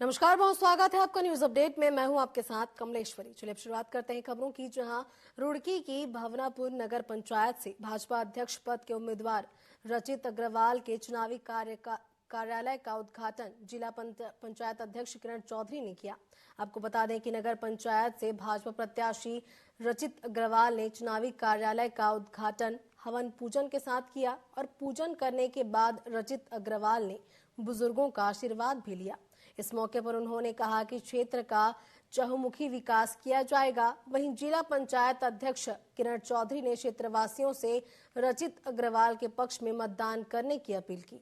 नमस्कार, बहुत स्वागत है आपका न्यूज अपडेट में। मैं हूं आपके साथ कमलेश्वरी। चलिए अब शुरुआत करते हैं खबरों की, जहां रुड़की की भवनापुर नगर पंचायत से भाजपा अध्यक्ष पद के उम्मीदवार रचित अग्रवाल के चुनावी कार्यालय का उद्घाटन जिला पंचायत अध्यक्ष किरण चौधरी ने किया। आपको बता दें कि नगर पंचायत से भाजपा प्रत्याशी रचित अग्रवाल ने चुनावी कार्यालय का उद्घाटन हवन पूजन के साथ किया और पूजन करने के बाद रचित अग्रवाल ने बुजुर्गों का आशीर्वाद भी लिया। इस मौके पर उन्होंने कहा कि क्षेत्र का चहुमुखी विकास किया जाएगा। वहीं जिला पंचायत अध्यक्ष किरण चौधरी ने क्षेत्रवासियों से रचित अग्रवाल के पक्ष में मतदान करने की अपील की।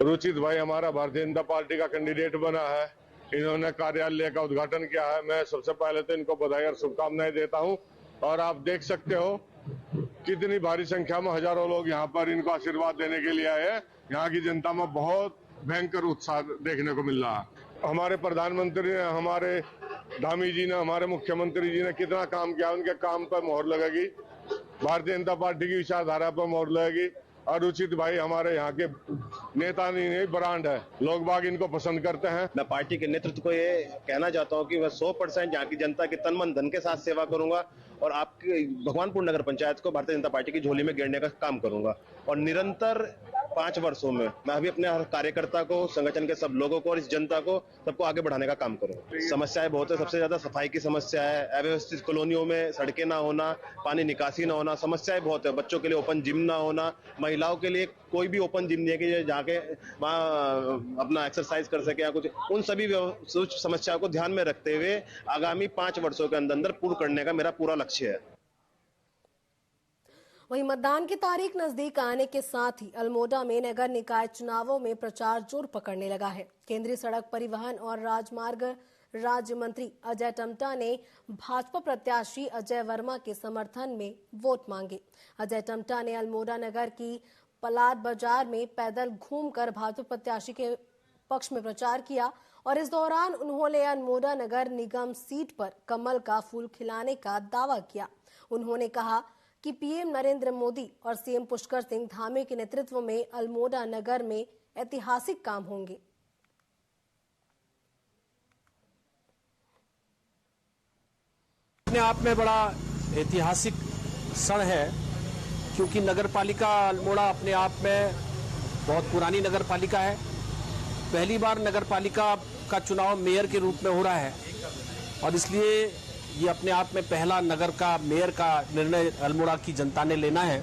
रुचित भाई हमारा भारतीय जनता पार्टी का कैंडिडेट बना है। इन्होंने कार्यालय का उद्घाटन किया है। मैं सबसे पहले तो इनको बधाई और शुभकामनाएं देता हूं। और आप देख सकते हो कितनी भारी संख्या में हजारों लोग यहाँ पर इनको आशीर्वाद देने के लिए आए हैं। यहाँ की जनता में बहुत भयंकर उत्साह देखने को मिल रहा है। हमारे प्रधानमंत्री ने, हमारे धामी जी ने, हमारे मुख्यमंत्री जी ने कितना काम किया, उनके काम पर मोहर लगेगी। भारतीय जनता पार्टी की विचारधारा पर मोहर लगेगी। और रुचित भाई हमारे यहाँ के नेता नहीं, ब्रांड है। लोग बाग इनको पसंद करते हैं। मैं पार्टी के नेतृत्व को ये कहना चाहता हूँ कि मैं 100% यहाँ की जनता की तन मन धन के साथ सेवा करूंगा और आपकी भगवानपुर नगर पंचायत को भारतीय जनता पार्टी की झोली में गिरने का काम करूंगा। और निरंतर 5 वर्षों में मैं अभी अपने हर कार्यकर्ता को, संगठन के सब लोगों को और इस जनता को सबको आगे बढ़ाने का काम करूंगा। समस्याएं बहुत है। सबसे ज्यादा सफाई की समस्या है, अव्यवस्थित कॉलोनियों में सड़कें ना होना, पानी निकासी ना होना, समस्याएं बहुत है। बच्चों के लिए ओपन जिम ना होना, महिलाओं के लिए कोई भी ओपन जिम नहीं है कि जाके वहाँ अपना एक्सरसाइज कर सके या कुछ। उन सभी समस्याओं को ध्यान में रखते हुए आगामी 5 वर्षों के अंदर पूर्ण करने का मेरा पूरा लक्ष्य है। वहीं मतदान की तारीख नजदीक आने के साथ ही अल्मोड़ा में नगर निकाय चुनावों में प्रचार जोर पकड़ने लगा है। केंद्रीय सड़क परिवहन और राजमार्ग राज्य मंत्री अजय टम्टा ने भाजपा प्रत्याशी अजय वर्मा के समर्थन में वोट मांगे। अजय टम्टा ने अल्मोड़ा नगर की पलाद बाजार में पैदल घूमकर भाजपा प्रत्याशी के पक्ष में प्रचार किया और इस दौरान उन्होंने अल्मोड़ा नगर निगम सीट पर कमल का फूल खिलाने का दावा किया। उन्होंने कहा कि पीएम नरेंद्र मोदी और सीएम पुष्कर सिंह धामी के नेतृत्व में अल्मोड़ा नगर में ऐतिहासिक काम होंगे। अपने आप में बड़ा ऐतिहासिक क्षण है, क्योंकि नगरपालिका अल्मोड़ा अपने आप में बहुत पुरानी नगरपालिका है। पहली बार नगरपालिका का चुनाव मेयर के रूप में हो रहा है और इसलिए ये अपने आप में पहला नगर का मेयर का निर्णय अल्मोड़ा की जनता ने लेना है।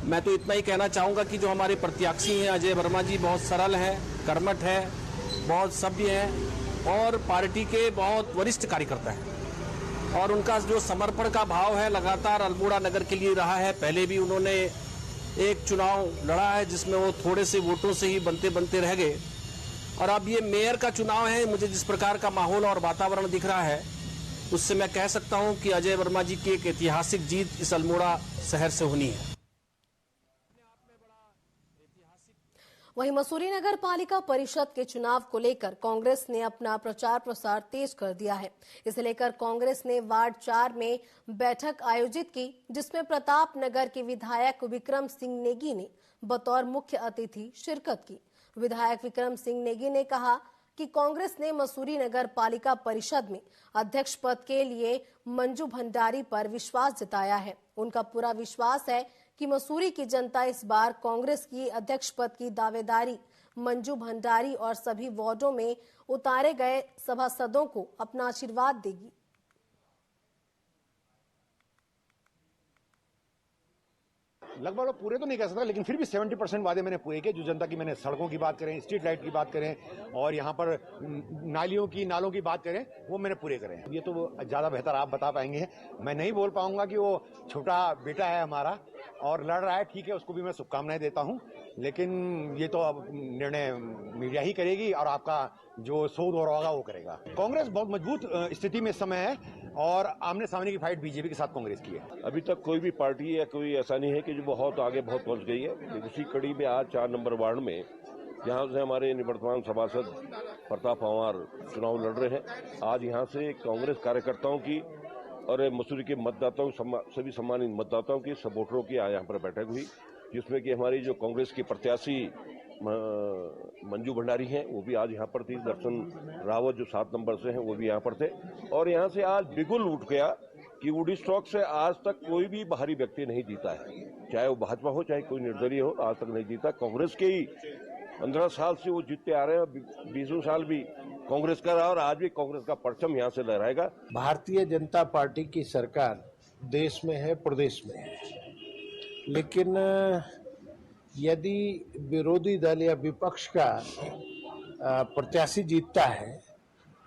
मैं तो इतना ही कहना चाहूँगा कि जो हमारे प्रत्याशी हैं अजय वर्मा जी बहुत सरल हैं, कर्मठ हैं, बहुत सभ्य हैं और पार्टी के बहुत वरिष्ठ कार्यकर्ता हैं और उनका जो समर्पण का भाव है लगातार अल्मोड़ा नगर के लिए रहा है। पहले भी उन्होंने एक चुनाव लड़ा है जिसमें वो थोड़े से वोटों से ही बनते रह गए और अब ये मेयर का चुनाव है। मुझे जिस प्रकार का माहौल और वातावरण दिख रहा है उससे मैं कह सकता हूं कि अजय वर्मा जी की एक ऐतिहासिक जीत इस अल्मोड़ा शहर से होनी है। वहीं मसूरी नगर पालिका परिषद के चुनाव को लेकर कांग्रेस ने अपना प्रचार प्रसार तेज कर दिया है। इसे लेकर कांग्रेस ने वार्ड 4 में बैठक आयोजित की, जिसमें प्रताप नगर के विधायक विक्रम सिंह नेगी ने बतौर मुख्य अतिथि शिरकत की। विधायक विक्रम सिंह नेगी ने कहा कि कांग्रेस ने मसूरी नगर पालिका परिषद में अध्यक्ष पद के लिए मंजू भंडारी पर विश्वास जताया है। उनका पूरा विश्वास है कि मसूरी की जनता इस बार कांग्रेस की अध्यक्ष पद की दावेदारी मंजू भंडारी और सभी वार्डों में उतारे गए सभासदों को अपना आशीर्वाद देगी। लगभग पूरे तो नहीं कह सकता, लेकिन फिर भी 70% वादे मैंने पूरे किए। जो जनता की मैंने सड़कों की बात करें, स्ट्रीट लाइट की बात करें और यहाँ पर नालों की बात करें, वो मैंने पूरे करे हैं। ये तो ज्यादा बेहतर आप बता पाएंगे। मैं नहीं बोल पाऊंगा कि वो छोटा बेटा है हमारा और लड़ रहा है, ठीक है, उसको भी मैं शुभकामनाएं देता हूं, लेकिन ये तो अब निर्णय मीडिया ही करेगी और आपका जो शोध हो रहा होगा वो करेगा। कांग्रेस बहुत मजबूत स्थिति में इस समय है और आमने सामने की फाइट बीजेपी के साथ कांग्रेस की है। अभी तक कोई भी पार्टी या कोई ऐसा नहीं है कि जो बहुत आगे बहुत पहुंच गई है। उसी कड़ी में आज 4 नंबर वार्ड में जहां से हमारे निवर्तमान सभासद प्रताप पंवार चुनाव लड़ रहे हैं, आज यहां से कांग्रेस कार्यकर्ताओं की और मसूरी के मतदाताओं, सभी सम्मानित मतदाताओं की, सपोर्टरों की आज यहाँ पर बैठक हुई जिसमें कि हमारी जो कांग्रेस की प्रत्याशी मंजू भंडारी हैं वो भी आज यहाँ पर थी, दर्शन रावत जो 7 नंबर से हैं वो भी यहाँ पर थे। और यहाँ से आज बिगुल उठ गया कि वुडी स्टॉक से आज तक कोई भी बाहरी व्यक्ति नहीं जीता है, चाहे वो भाजपा हो चाहे कोई निर्दलीय हो, आज तक नहीं जीता। कांग्रेस के ही 15 साल से वो जीतते आ रहे हैं, 20 साल भी कांग्रेस का रहा और आज भी कांग्रेस का परचम यहाँ से लहराएगा। भारतीय जनता पार्टी की सरकार देश में है, प्रदेश में है, लेकिन यदि विरोधी दल या विपक्ष का प्रत्याशी जीतता है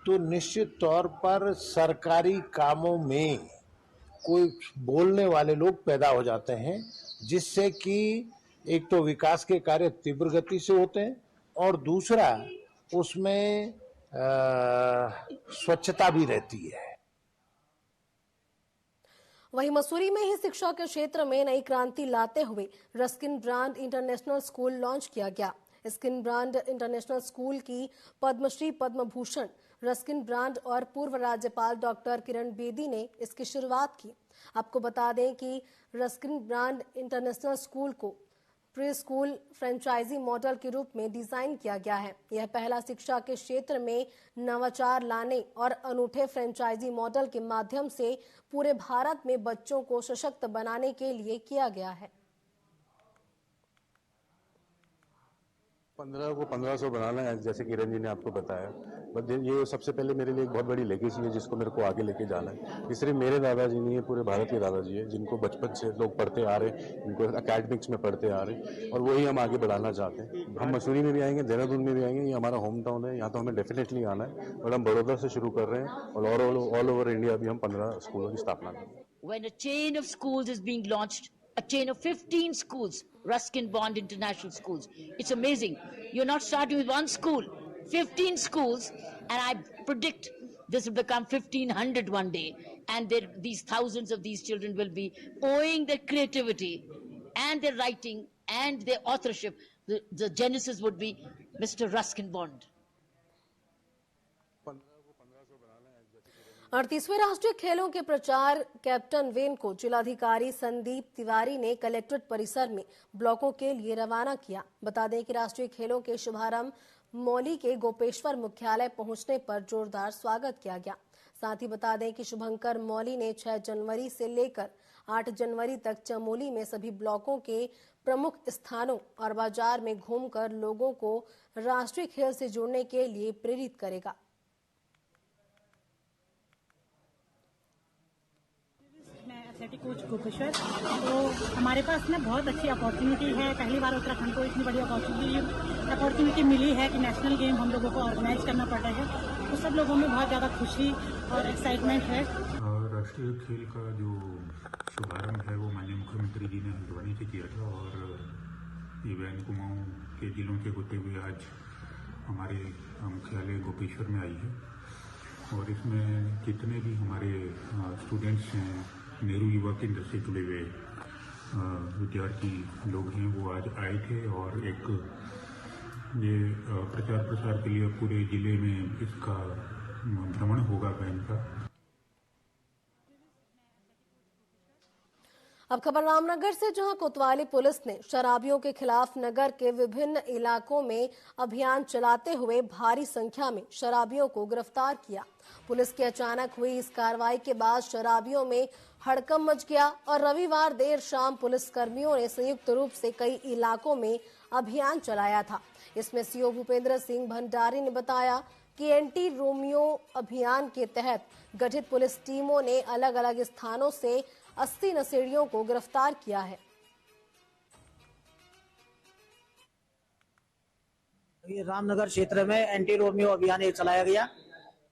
तो निश्चित तौर पर सरकारी कामों में कोई बोलने वाले लोग पैदा हो जाते हैं, जिससे कि एक तो विकास के कार्य तीव्र गति से होते हैं और दूसरा उसमें स्वच्छता भी रहती है। वहीं मसूरी में ही शिक्षा के क्षेत्र में नई क्रांति लाते हुए Ruskin brand international school launch किया गया। रस्किन ब्रांड इंटरनेशनल स्कूल की पद्मश्री पद्म भूषण रस्किन ब्रांड और पूर्व राज्यपाल डॉक्टर किरण बेदी ने इसकी शुरुआत की। आपको बता दें कि रस्किन ब्रांड इंटरनेशनल स्कूल को प्री स्कूल फ्रेंचाइजी मॉडल के रूप में डिजाइन किया गया है। यह पहला शिक्षा के क्षेत्र में नवाचार लाने और अनूठे फ्रेंचाइजी मॉडल के माध्यम से पूरे भारत में बच्चों को सशक्त बनाने के लिए किया गया है। 15 को 1500 बनाना है, जैसे किरण जी ने आपको बताया, बट ये सबसे पहले मेरे लिए एक बहुत बड़ी लेगेसी है जिसको मेरे को आगे लेके जाना है। ये सिर्फ मेरे दादाजी नहीं है, पूरे भारत के दादाजी है जिनको बचपन से लोग पढ़ते आ रहे, जिनको एकेडमिक्स में पढ़ते आ रहे, और वही हम आगे बढ़ाना चाहते हैं। हम मसूरी में भी आएंगे, देहरादून में भी आएंगे, ये हमारा होम टाउन है, यहाँ तो हमें डेफिनेटली आना है। और हम बड़ौदा से शुरू कर रहे हैं और ऑल ओवर इंडिया भी हम 15 स्कूलों की स्थापना करेंगे। When a chain of schools is being launched, a chain of 15 schools, Ruskin Bond International Schools. It's amazing. You're not starting with one school, 15 schools, and I predict this will become 1,500 one day. And these thousands of these children will be owing their creativity and their writing and their authorship. The genesis would be Mr. Ruskin Bond. 38वें राष्ट्रीय खेलों के प्रचार captain when को जिलाधिकारी संदीप तिवारी ने collectorate परिसर में ब्लॉकों के लिए रवाना किया। बता दें कि राष्ट्रीय खेलों के शुभारंभ मौली के गोपेश्वर मुख्यालय पहुंचने पर जोरदार स्वागत किया गया। साथ ही बता दें कि शुभंकर मौली ने 6 जनवरी से लेकर 8 जनवरी तक चमोली में सभी ब्लॉकों के प्रमुख स्थानों और बाजार में घूमकर लोगों को राष्ट्रीय खेल से जुड़ने के लिए प्रेरित करेगा। एथलेटिक कोच गोपेश्वर, तो हमारे पास ना बहुत अच्छी अपॉर्चुनिटी है। पहली बार उत्तराखंड को इतनी बड़ी अपॉर्चुनिटी मिली है कि नेशनल गेम हम लोगों को ऑर्गेनाइज करना पड़ रहा है, तो सब लोगों में बहुत ज़्यादा खुशी और एक्साइटमेंट है। राष्ट्रीय खेल का जो शुभारंभ है वो माननीय मुख्यमंत्री जी ने हल्द्वानी से किया था और ये वैन कुमाऊं के जिलों के होते हुए आज हमारे मुख्यालय गोपेश्वर में आई है। और इसमें जितने भी हमारे स्टूडेंट्स हैं, नेहरू युवा केंद्र से जुड़े हुए विद्यार्थी लोग हैं, वो आज आए थे और एक ये प्रचार प्रसार के लिए पूरे जिले में इसका भ्रमण होगा वैन का। अब खबर रामनगर से, जहां कोतवाली पुलिस ने शराबियों के खिलाफ नगर के विभिन्न इलाकों में अभियान चलाते हुए भारी संख्या में शराबियों को गिरफ्तार किया। पुलिस की अचानक हुई इस कार्रवाई के बाद शराबियों में हड़कंप मच गया और रविवार देर शाम पुलिस कर्मियों ने संयुक्त रूप से कई इलाकों में अभियान चलाया था। इसमें सीओ भूपेंद्र सिंह भंडारी ने बताया कि एंटी रोमियो अभियान के तहत गठित पुलिस टीमों ने अलग अलग स्थानों से 80 नशेड़ियों को गिरफ्तार किया है। ये रामनगर क्षेत्र में एंटी रोमियो अभियान एक चलाया गया,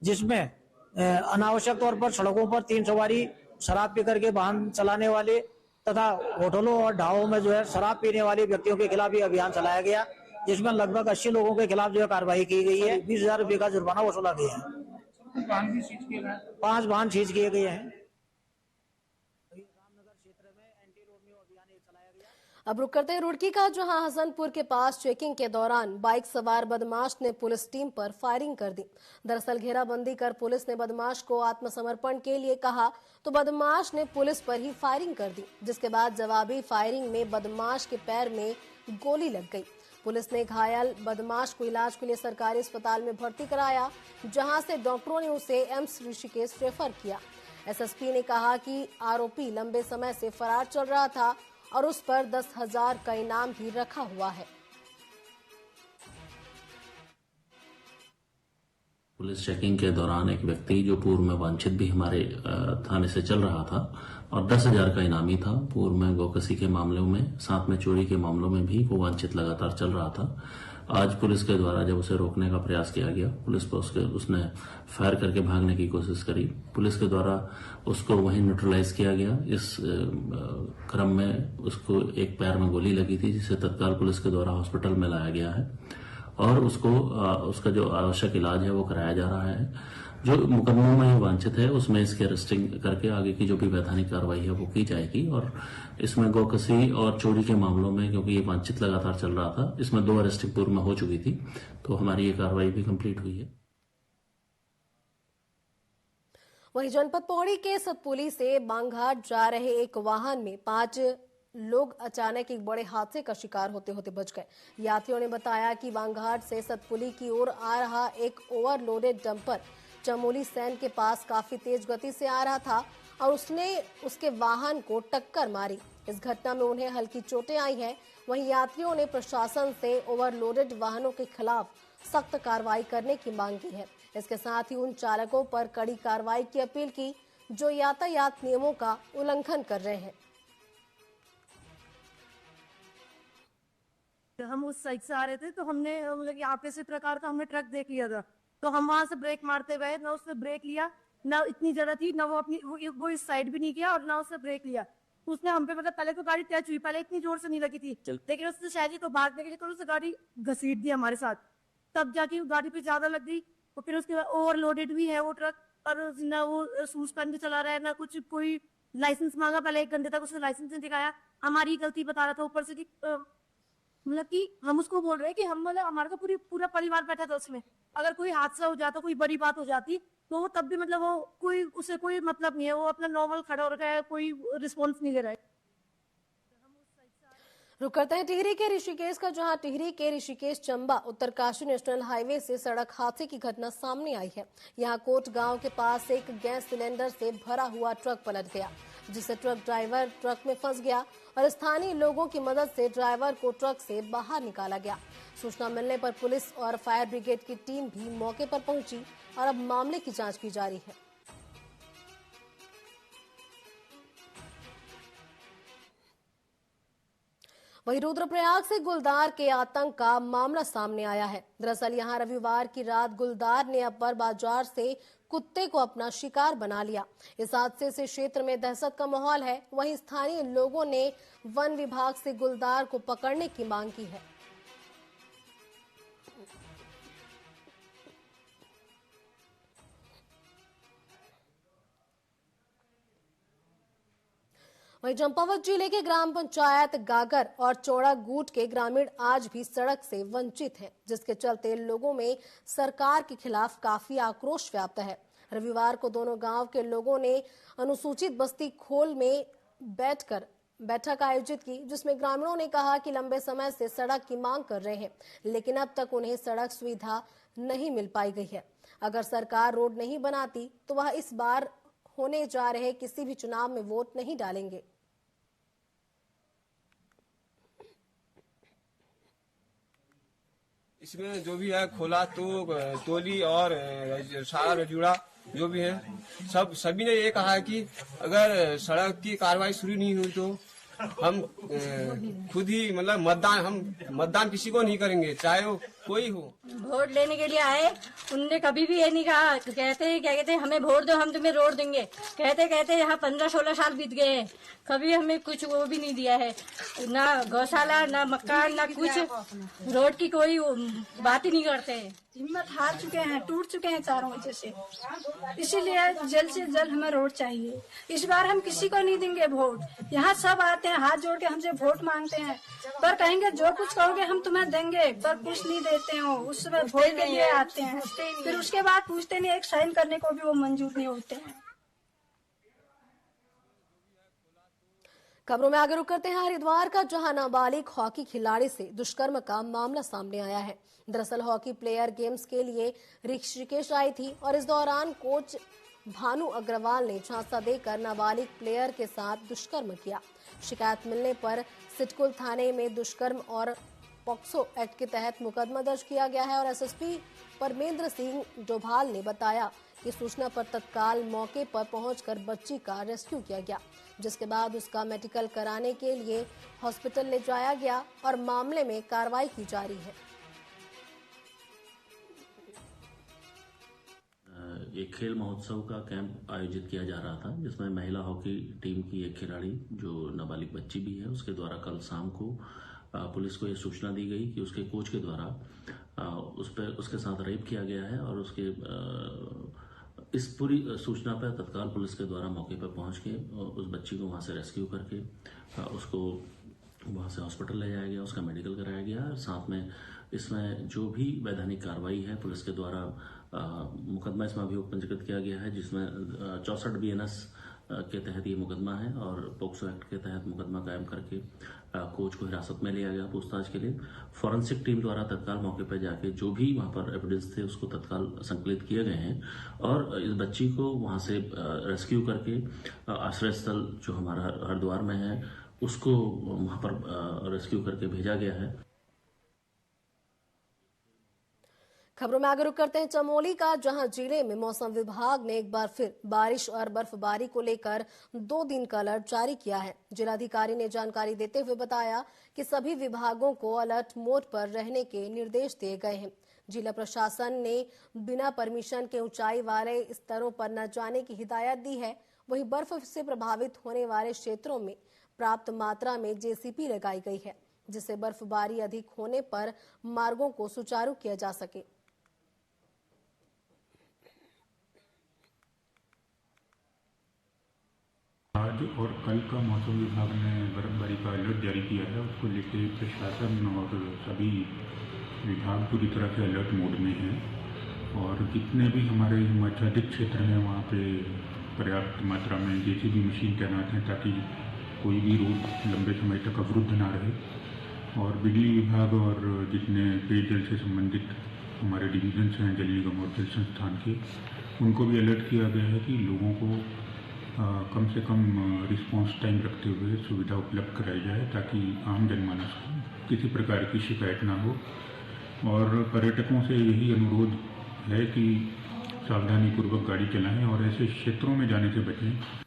जिसमें अनावश्यक तौर पर सड़कों पर 3 सवारी शराब पी करके वाहन चलाने वाले तथा होटलों और ढाबों में जो है शराब पीने वाले व्यक्तियों के खिलाफ ये अभियान चलाया गया, जिसमें लगभग 80 लोगों के खिलाफ जो है कार्रवाई की गई है। 20,000 रुपये का जुर्माना वसूला गया है। 5 वाहन सीज किए गए हैं। अब रुक करते हैं रुड़की का, जहां हसनपुर के पास चेकिंग के दौरान बाइक सवार बदमाश ने पुलिस टीम पर फायरिंग कर दी। दरअसल घेराबंदी कर पुलिस ने बदमाश को आत्मसमर्पण के लिए कहा तो बदमाश ने पुलिस पर ही फायरिंग कर दी, जिसके बाद जवाबी फायरिंग में बदमाश के पैर में गोली लग गई। पुलिस ने घायल बदमाश को इलाज के लिए सरकारी अस्पताल में भर्ती कराया, जहां से डॉक्टरों ने उसे एम्स ऋषिकेश रेफर किया। एसएसपी ने कहा कि आरोपी लंबे समय से फरार चल रहा था और उस पर 10,000 का इनाम भी रखा हुआ है। पुलिस चेकिंग के दौरान एक व्यक्ति जो पूर्व में वांछित भी हमारे थाने से चल रहा था और 10,000 का इनामी था। पूर्व में गौकसी के मामलों में, साथ में चोरी के मामलों में भी वो वांछित लगातार चल रहा था। आज पुलिस के द्वारा जब उसे रोकने का प्रयास किया गया, पुलिस पर उसने फायर करके भागने की कोशिश करी। पुलिस के द्वारा उसको वहीं न्यूट्रलाइज किया गया। इस क्रम में उसको एक पैर में गोली लगी थी, जिसे तत्काल पुलिस के द्वारा हॉस्पिटल में लाया गया है और उसका जो आवश्यक इलाज है वो कराया जा रहा है। जो मुकदमों में वांछित है उसमें इसकी अरेस्टिंग करके आगे की जो भी वैधानिक कार्रवाई है वो की जाएगी। और इसमें गौकसी और चोरी के मामलों में, क्योंकि ये वांछित लगातार चल रहा था, इसमें 2 अरेस्टिंग पूर्व में हो चुकी थी, तो हमारी ये कार्रवाई भी कंप्लीट हुई है। वहीं जनपद पौड़ी के सतपुली से बांघाट जा रहे एक वाहन में 5 लोग अचानक एक बड़े हादसे का शिकार होते होते बच गए। यात्रियों ने बताया कि बांघाट से सतपुली की ओर आ रहा एक ओवरलोडेड डंपर चमोली सैन के पास काफी तेज गति से आ रहा था और उसने उसके वाहन को टक्कर मारी। इस घटना में उन्हें हल्की चोटें आई हैं। वहीं यात्रियों ने प्रशासन से ओवरलोडेड वाहनों के खिलाफ सख्त कार्रवाई करने की मांग की है। इसके साथ ही उन चालकों पर कड़ी कार्रवाई की अपील की जो यातायात नियमों का उल्लंघन कर रहे हैं। हम उस साइड से आ रहे थे तो हमने मतलब यहाँ पे इसी प्रकार का हमने ट्रक देख लिया था, तो हम वहां से ब्रेक मारते गए, ना उसने ब्रेक लिया, ना इतनी जगह थी, ना वो अपनी वो इस साइड भी नहीं किया और ना उसने ब्रेक लिया। उसने हम पे मतलब पहले तो गाड़ी टच हुई, पहले इतनी जोर से नहीं लगी थी, लेकिन उसने शायद तो भागने के लिए उसने गाड़ी घसीट दी हमारे साथ, तब जाके गाड़ी पे ज्यादा लग गई। और फिर उसके बाद ओवरलोडेड भी है वो ट्रक और ना वो शूज पहन के चला रहा है, ना कुछ कोई लाइसेंस मांगा, पहले 1 घंटे तक उसने लाइसेंस नहीं दिखाया। हमारी गलती बता रहा था ऊपर से कि मतलब कि हम उसको बोल रहे हैं कि हम मतलब हमारा तो पूरा परिवार बैठा था उसमें, अगर कोई हादसा हो जाता, कोई बड़ी बात हो जाती तो वो तब भी मतलब वो कोई उसे कोई मतलब नहीं है, वो अपना नॉर्मल खड़ा हो रखा है, कोई रिस्पॉन्स नहीं दे रहा है। रुक करते हैं टिहरी के ऋषिकेश का, जहां टिहरी के ऋषिकेश चंबा उत्तरकाशी नेशनल हाईवे से सड़क हादसे की घटना सामने आई है। यहां कोट गांव के पास एक गैस सिलेंडर से भरा हुआ ट्रक पलट गया, जिससे ट्रक ड्राइवर ट्रक में फंस गया और स्थानीय लोगों की मदद से ड्राइवर को ट्रक से बाहर निकाला गया। सूचना मिलने पर पुलिस और फायर ब्रिगेड की टीम भी मौके पर पहुंची और अब मामले की जांच की जा रही है। वहीं रुद्रप्रयाग से गुलदार के आतंक का मामला सामने आया है। दरअसल यहां रविवार की रात गुलदार ने अपर बाजार से कुत्ते को अपना शिकार बना लिया। इस हादसे से क्षेत्र में दहशत का माहौल है। वहीं स्थानीय लोगों ने वन विभाग से गुलदार को पकड़ने की मांग की है। वहीं चंपावत जिले के ग्राम पंचायत गागर और चौड़ागूट के ग्रामीण आज भी सड़क से वंचित हैं, जिसके चलते लोगों में सरकार के खिलाफ काफी आक्रोश व्याप्त है। रविवार को दोनों गांव के लोगों ने अनुसूचित बस्ती खोल में बैठक आयोजित की, जिसमें ग्रामीणों ने कहा कि लंबे समय से सड़क की मांग कर रहे हैं, लेकिन अब तक उन्हें सड़क सुविधा नहीं मिल पाई गई है। अगर सरकार रोड नहीं बनाती तो वह इस बार होने जा रहे किसी भी चुनाव में वोट नहीं डालेंगे। इसमें जो भी है खोला तो तोली और सारा रजुड़ा जो भी है सभी ने ये कहा है कि अगर सड़क की कार्रवाई शुरू नहीं हुई तो हम खुद ही मतलब मतदान किसी को नहीं करेंगे, चाहे वो कोई हो। वोट लेने के लिए आए, उनने कभी भी ये नहीं कहा, कहते हैं क्या कहते हैं हमें वोट दो हम तुम्हें रोड देंगे, कहते यहाँ 15-16 साल बीत गए हैं, कभी हमें कुछ वो भी नहीं दिया है, ना गौशाला ना मकान ना कुछ, रोड की कोई बात ही नहीं करते हैं। हिम्मत हार चुके हैं, टूट चुके हैं चारों वजह से। इसीलिए जल्द से जल्द हमें रोड चाहिए। इस बार हम किसी को नहीं देंगे वोट। यहाँ सब आते हैं हाथ जोड़ के हमसे वोट मांगते हैं, पर कहेंगे जो कुछ कहोगे हम तुम्हें देंगे, पर कुछ नहीं देते हो। उस समय वोट के लिए आते हैं, फिर उसके बाद पूछते नहीं, एक साइन करने को भी वो मंजूर नहीं होते हैं। खबरों में आगे रुक करते हैं हरिद्वार का, जहां नाबालिग हॉकी खिलाड़ी से दुष्कर्म का मामला सामने आया है। दरअसल हॉकी प्लेयर गेम्स के लिए ऋषिकेश आई थी और इस दौरान कोच भानु अग्रवाल ने झांसा देकर नाबालिग प्लेयर के साथ दुष्कर्म किया। शिकायत मिलने पर सिटकुल थाने में दुष्कर्म और पॉक्सो एक्ट के तहत मुकदमा दर्ज किया गया है और एसएसपी परमेंद्र सिंह डोभाल ने बताया कि सूचना पर तत्काल मौके पर पहुंचकर बच्ची का रेस्क्यू किया गया, जिसके बाद उसका मेडिकल कराने के लिए हॉस्पिटल ले जाया गया और मामले में कार्रवाई की जा रही है। एक खेल महोत्सव का कैंप आयोजित किया जा रहा था, जिसमें महिला हॉकी टीम की एक खिलाड़ी जो नाबालिग बच्ची भी है, उसके द्वारा कल शाम को पुलिस को यह सूचना दी गई कि उसके कोच के द्वारा उसके साथ रेप किया गया है और उसके इस पूरी सूचना पर तत्काल पुलिस के द्वारा मौके पर पहुंच के उस बच्ची को वहां से रेस्क्यू करके उसको वहां से हॉस्पिटल ले जाया गया, उसका मेडिकल कराया गया। साथ में इसमें जो भी वैधानिक कार्रवाई है पुलिस के द्वारा मुकदमा इसमें अभियोग पंजीकृत किया गया है, जिसमें 64 BNS के तहत ये मुकदमा है और पॉक्सो एक्ट के तहत मुकदमा कायम करके कोच को हिरासत में लिया गया पूछताछ के लिए। फॉरेंसिक टीम द्वारा तत्काल मौके पर जाके जो भी वहां पर एविडेंस थे उसको तत्काल संकलित किए गए हैं और इस बच्ची को वहां से रेस्क्यू करके आश्रय स्थल जो हमारा हरिद्वार में है उसको वहां पर रेस्क्यू करके भेजा गया है। खबरों में आगे रुक करते हैं चमोली का, जहां जिले में मौसम विभाग ने एक बार फिर बारिश और बर्फबारी को लेकर 2 दिन का अलर्ट जारी किया है। जिलाधिकारी ने जानकारी देते हुए बताया कि सभी विभागों को अलर्ट मोड पर रहने के निर्देश दिए गए हैं। जिला प्रशासन ने बिना परमिशन के ऊंचाई वाले स्तरों पर न जाने की हिदायत दी है। वहीं बर्फ से प्रभावित होने वाले क्षेत्रों में पर्याप्त मात्रा में जेसीपी लगाई गई है, जिससे बर्फबारी अधिक होने पर मार्गों को सुचारू किया जा सके। आज और कल का मौसम विभाग ने बर्फबारी का अलर्ट जारी किया है। उसको लेकर प्रशासन और सभी विभाग पूरी तरह से अलर्ट मोड में है और जितने भी हमारे मध्याधिक क्षेत्र हैं वहाँ पे पर्याप्त मात्रा में जेसीबी मशीन तैनात हैं ताकि कोई भी रोड लंबे समय तक अवरुद्ध ना रहे। और बिजली विभाग और जितने पेयजल से संबंधित हमारे डिवीजन्स हैं जल निगम और जल संस्थान के, उनको भी अलर्ट किया गया है कि लोगों को कम से कम रिस्पांस टाइम रखते हुए सुविधा उपलब्ध कराई जाए ताकि आम जनमानस को किसी प्रकार की शिकायत ना हो। और पर्यटकों से यही अनुरोध है कि सावधानीपूर्वक गाड़ी चलाएं और ऐसे क्षेत्रों में जाने से बचें।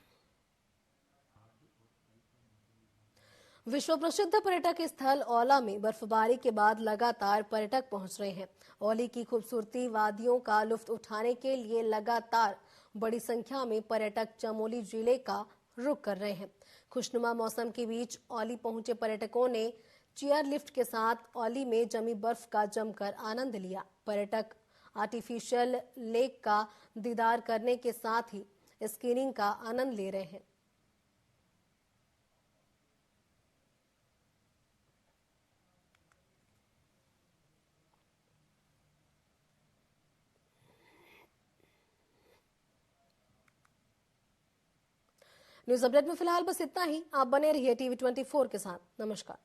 विश्व प्रसिद्ध पर्यटक स्थल औला में बर्फबारी के बाद लगातार पर्यटक पहुंच रहे हैं। औली की खूबसूरती वादियों का लुत्फ उठाने के लिए लगातार बड़ी संख्या में पर्यटक चमोली जिले का रुख कर रहे हैं। खुशनुमा मौसम के बीच औली पहुंचे पर्यटकों ने चेयर लिफ्ट के साथ औली में जमी बर्फ का जमकर आनंद लिया। पर्यटक आर्टिफिशियल लेक का दीदार करने के साथ ही स्कीइंग का आनंद ले रहे हैं। न्यूज अपडेट में फिलहाल बस इतना ही। आप बने रहिए TV24 के साथ। नमस्कार।